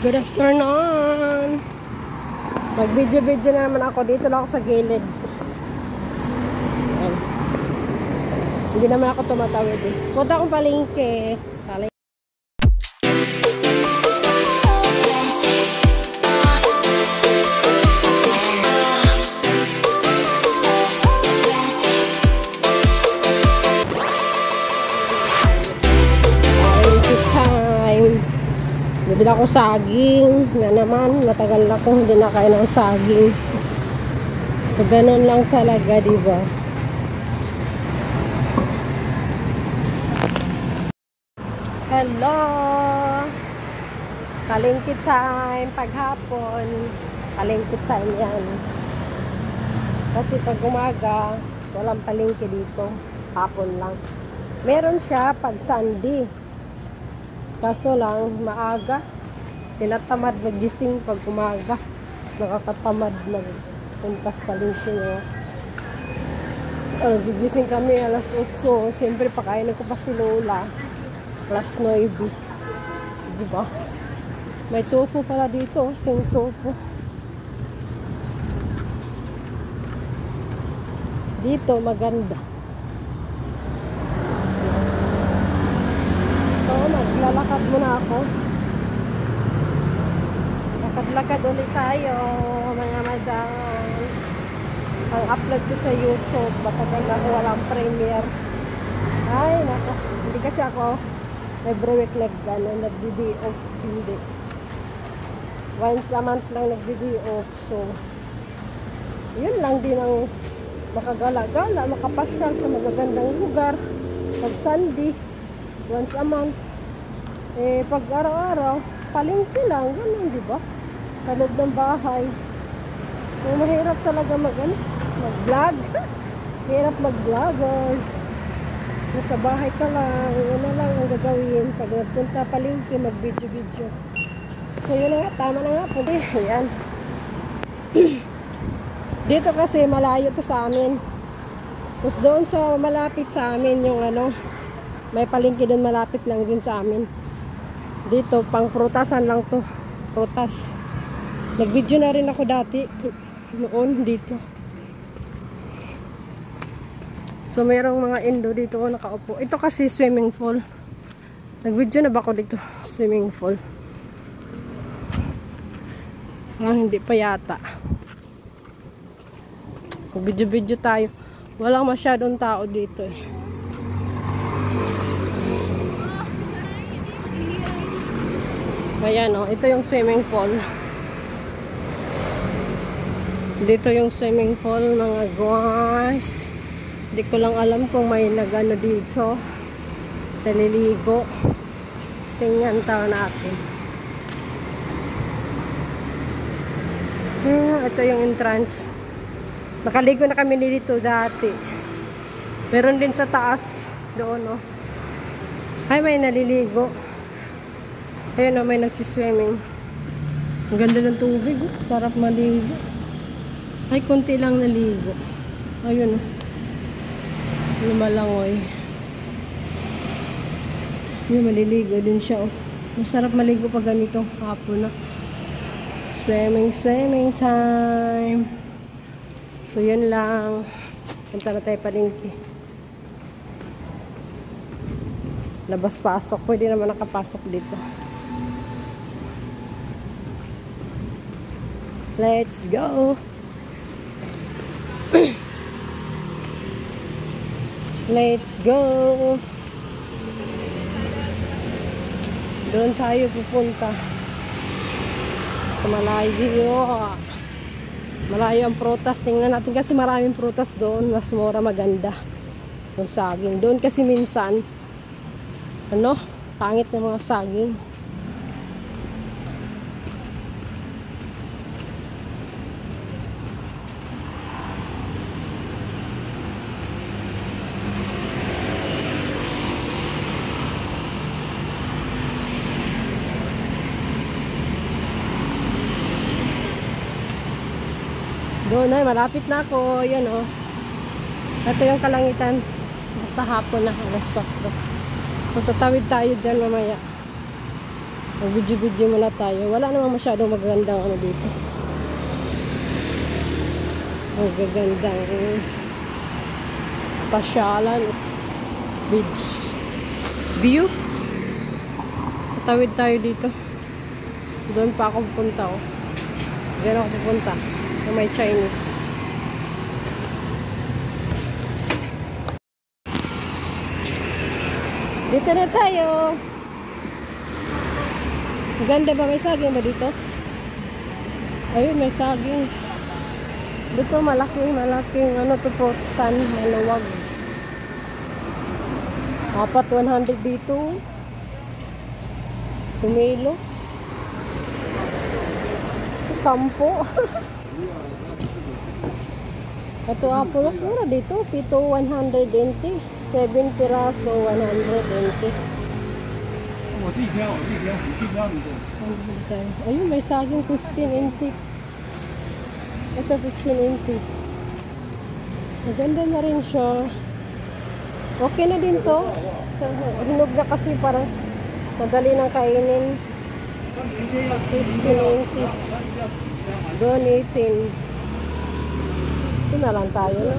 Good afternoon. Mag-video-video na naman ako. Dito lang ako sa gilid. Ayan. Hindi naman ako tumatawid eh. Punta akong palengke. Bibili ako saging na naman, matagal na akong hindi nakain ng saging. So, ganun lang talaga, diba? Hello! Palengke time, paghapon. Palengke time yan. Kasi pag umaga, walang palengke dito. Hapon lang. Meron siya pag Sunday. Kaso lang, maaga. Tinatamad magising pag umaga. Nakakatamad magpuntas palengke nyo. Gigising kami alas 8. Siyempre, pakainin ko pa si Lola. Alas 9. Diba? May tofu pala dito. Sing tofu. Dito, maganda. So, maglalakad muna ako. Lakad-lakad ulit tayo, mga madam. Ang upload ko sa YouTube. Batagal na ako walang premiere. Ay, nako. Hindi kasi ako every week nagdi-day-off. Hindi. Once a month lang nagdi-day-off. So, yun lang din ang makagala-gala, makapasyal sa magagandang lugar. Pag Sunday, once a month. Eh, pag araw-araw, palengke lang, ganun, di ba? Sa loob ng bahay. So, mahirap talaga mag-vlog. Hirap mag-vloggers. Nasa bahay ka lang, yun na lang ang gagawin. Pag nagpunta palengke, mag-video-video. So, yun na nga, tama na nga po. Ayan. Dito kasi, malayo to sa amin. Tapos doon sa malapit sa amin, yung may palengke doon malapit lang din sa amin. Dito, pang prutasan lang to. Prutas. Nag-video na rin ako dati. Noon, dito. So, mayroong mga indo dito nakaupo. Ito kasi swimming pool. Nag-video na ba ako dito? Swimming pool. Hindi pa yata. Mag-video-video tayo. Walang masyadong tao dito eh. Ayan o, ito yung swimming pool. Dito yung swimming pool, mga guys. Hindi ko lang alam kung may nagano dito. Naliligo. Tingnan tayo natin. Ito yung entrance. Nakaligo na kami dito dati. Meron din sa taas. Doon o. Ay, may naliligo. Ayun o, may nagsiswimming. Ang ganda ng tubig. Sarap maligo. Ay, konti lang naligo. Ayun o. Lumalangoy. Yung maliligo din siya o. Masarap maligo pag ganito. Hapon na. Swimming time. So, yun lang. Punta na tayo palengke. Labas-pasok. Pwede naman nakapasok dito. Let's go. Let's go. Doon tayo pupunta. Malayo. Malayo ang prutas. Tingnan natin kasi maraming prutas doon. Mas mura, maganda. Yung saging. Doon kasi minsan pangit na mga saging. Doon ay, malapit na ako. Yan o. Ito yung kalangitan. Basta hapon na, alas 4. So, tatawid tayo dyan mamaya. Mag-video-video muna tayo. Wala namang masyadong magagandang ano dito. Magagandang pasyalan. Beach. View. Patawid tayo dito. Doon pa ako pupunta. Oh. Diyan ako pupunta. Sa may Chinese. Dito na tayo. Ganda ba? May saging ba dito? Ayun, may saging. Dito malaking ano to, fruit stand. Maluwag. Apat 100 dito. Tumilo. 10. Ito apple. Mas mura dito. Pito 120. 7 piraso 120. Ayun, may saging 15 NT. Ito 15 NT. Maganda na rin siya. Okay na din to. So, hinog na kasi parang madali nang kainin. 15 NT. Doon 18. Ito na lang tayo.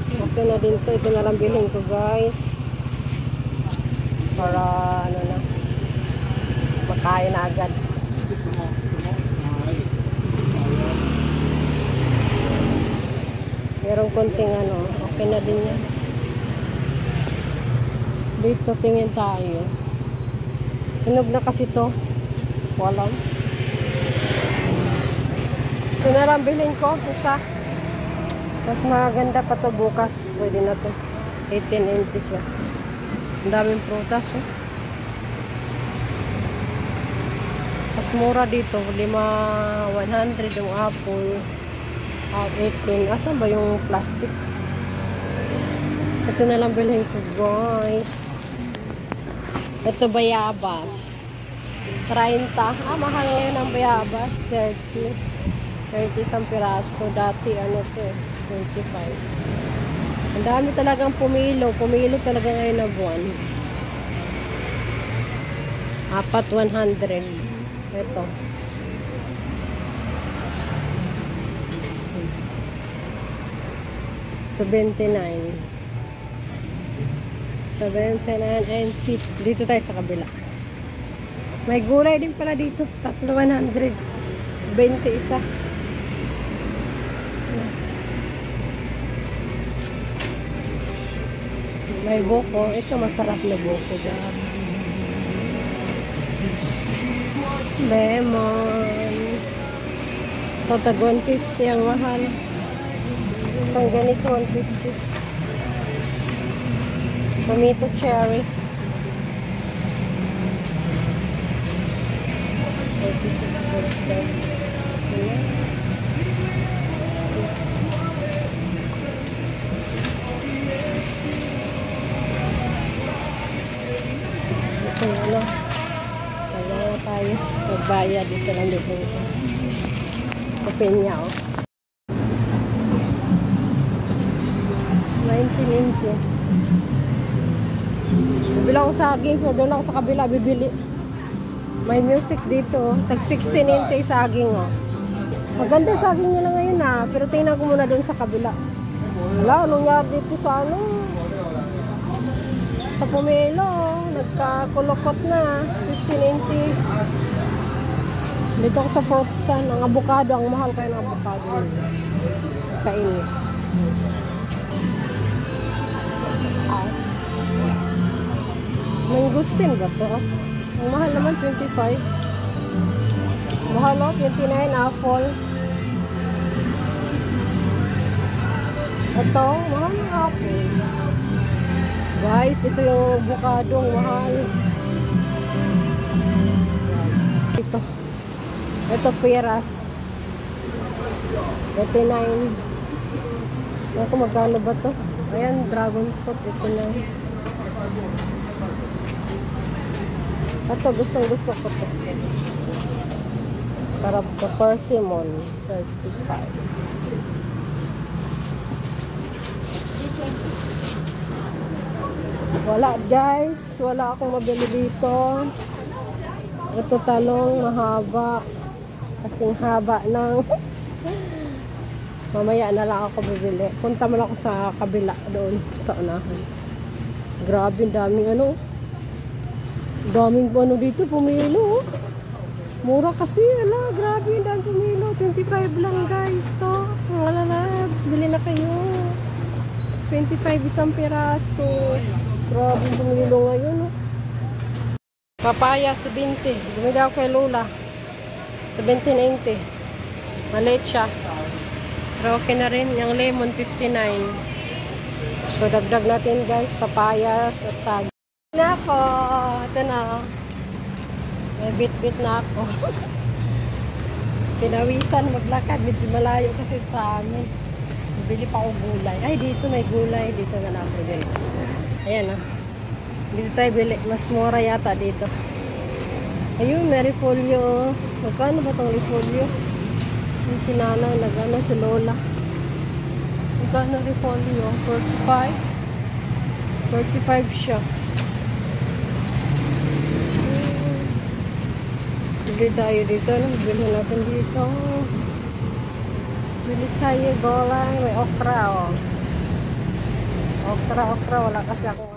Okay na din to. Ito na lang bilhin ko, guys. Para ano na. Makain na agad. Merong konting ano. Okay na din yan. Dito tingin tayo. Hinog na kasi to. Walang. Ito na lang bilhin ko. Isa. Mas maganda pa to bukas. Pwede na to. 18 inches siya. Ang daming prutas. Oh. Mas mura dito. 100 yung apple. 18. Asan ba yung plastic? Ito na lang bilhin ko, guys. Ito bayabas. 30. Mahal ngayon ang bayabas. 30 isang piraso. Dati ano to, 25. Ang dami talagang pumilo. Pumilo talaga ngayon na buwan. Apat 100. Ito. $79 and sit. Dito tayo sa kabila. May gulay din pala dito. Tatlo 100. 20 isa. May buko. Ito masarap na buko. Lemon. Ito tag 150 ang mahal. Isang ganito 150. Tomato cherry. 46. Ano, kaya tayo magbayad dito lang dito open niya oh. 19 inches. Bibili ako saging, so doon ako sa kabila bibili. May music dito oh. Tag 16 inches saging oh. Maganda saging nila ngayon ah, pero tingnan ko muna doon sa kabila. Wala, anong yard dito sa ano sa Pomelo, nagkakulokot na 15 inches. Dito ako sa fruit stand. Ang avocado, ang mahal kayo ng avocado. Kainis. Mangustin ba ito? Ang mahal naman 25. Mahal o, 29 apple. Ito, mahal ng apple. Guys, ito yung avocado, mahal. Ito peras. 39. Ako magkano ba to? Ayan, dragon fruit. Ito na. Ito, gustong-gusto ko to. Sarap to. Persimmon. 35. Wala guys, wala akong mabili dito. Ito talong mahaba. Kasing haba ng mamaya na lang ako bibili. Punta mo lang ako sa kabila doon sa unahan. Grabe, daming ano. Daming ano dito, pumilo. Mura kasi, ala, grabe, daming pumilo. 25 lang guys. So, mga lalabs, bili na kayo. 25 isang piraso. Grabe, pumilo ngayon. Oh. Papaya, 70. Bumili ako kay Lola. 17.90. Maliit siya. Pero okay na rin. Yung lemon, 59. So, dagdag natin guys. Papayas at saging. Na ako. Ito na. May bit-bit na ako. Pinawisan maglakad. Medyo malayo kasi sa amin. Bili pa ako gulay. Ay, dito may gulay. Dito na lang bili. Ayan ah. Dito tayo bili. Mas mura yata dito. Ayun, may repolyo. Magkano ba itong repolyo? Yung si nanay, nag-ano si Lola. Magkano repolyo? 45? 35 siya. Bili tayo dito. Bili natin dito. Bili tayo golang. May okra, oh. Okra. Wala kasi ako